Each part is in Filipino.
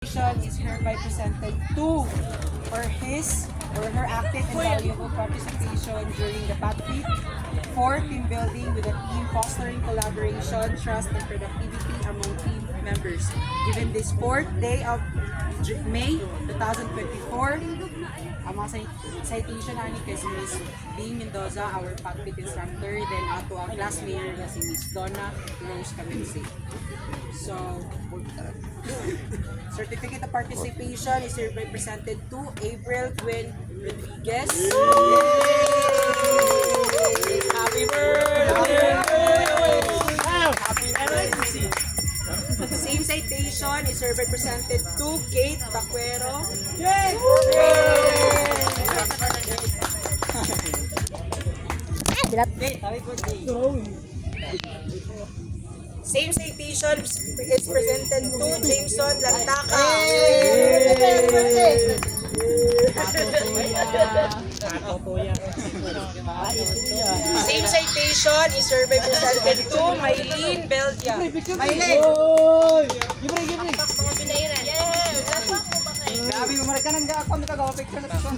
Is hereby presented to for his or her active and valuable participation during the PATFIT for team building with a team fostering collaboration, trust, and productivity among team members. Given this 4th day of May 2024, ang mga citation na ni kasi Miss B. Mendoza, our PATFIT instructor, then ato ang class mayor na si Miss Donna Rose Caminse. So, certificate of participation is hereby presented to April Gwen Rodriguez. Happy birthday! Happy birthday! Same citation is hereby presented to Kate Baquero. Same citation is presented to Jameson Lantaka. Same citation is hereby presented to Maylene Belgia. Maylene! Grabe, umarik ka nang ako. May kagawa picture na ito.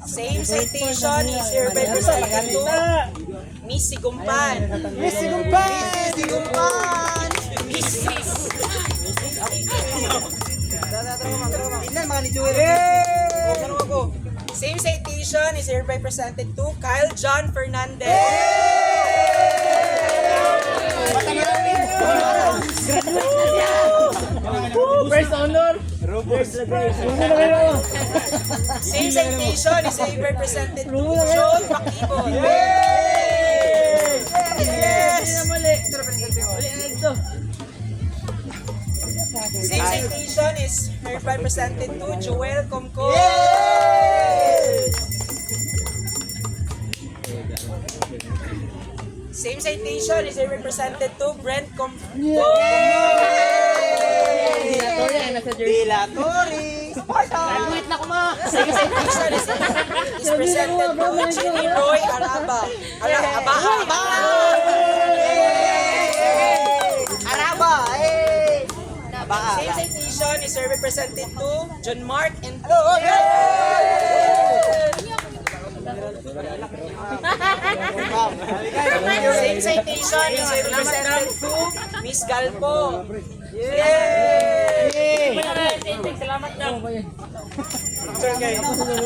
Same citation is hereby presented to Miss Sigumpan. Miss Sigumpan! Miss Sigumpan! Mrs. Same citation is hereby presented to Kyle John Fernandez. First honor. Same citation is hereby presented to Joel Pakibo. Same citation is hereby presented to Joel Comco. Same citation is hereby presented to Brent Comco. Dilatori! Wait na kuma. Same citation is presented to Jenny Roy Araba. Araba! Same citation is hereby presented to John Mark and Same citation is hereby presented to Miss Galpo. Salamat daw.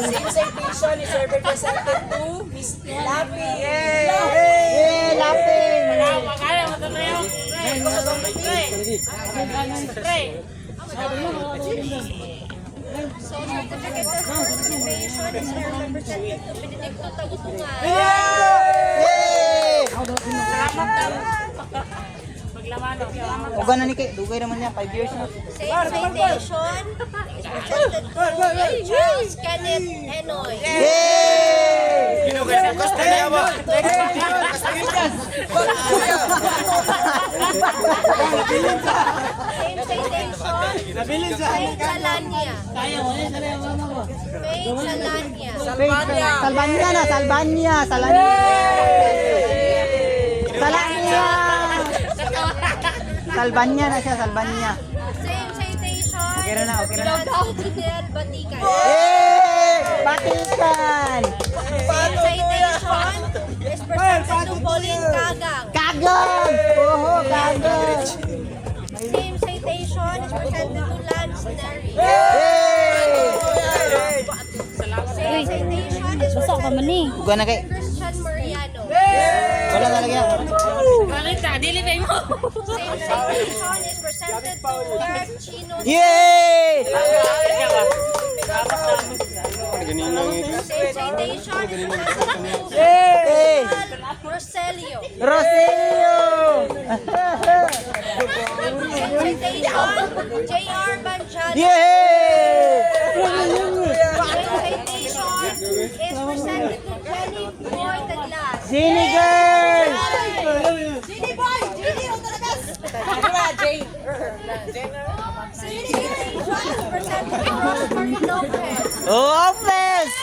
Same citation is hereby presented to Miss Lapi. Lapi. Kaya mo tayo. So, certificate of participation is hereby presented to Benedicto Tagutungan. Uga na ni kay, dugay naman niya 5 years na. Same citation is presented to Charles Kenneth Enoy. Same citation, Faith Salania. Faith Salania. Salbanya na siya, Salbanya. Same citation, Okay na. Fidel Batican. Batikan! Same citation is presented to Pauline Kagang. Kagang! Oho, Kagang! Same citation is presented to Lance Neri. Same citation is presented to Uga na kay. Christian Mariano. Wala talaga yan. Same citation is presented to Eric Chino. Yay! Same citation is presented to Yay! Roselio. Rosilio! Same citation, J.R. Banjada. Yay! Same citation is presented to Jenny Boy Taglas. Sini girl! Jenny Boy! Jenny o talagas! Jane. Same citation is presented to Rosemary Lopez. Office!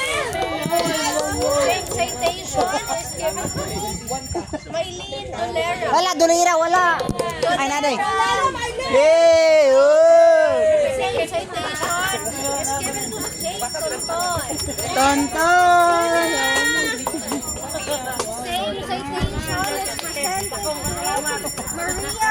Same citation is given to Maylene Dolera. Wala, Dolira, wala. Ay, naday. Yay! Oh! Same citation is given to Jake Tonton. Tonton! Same citation is presented to Maria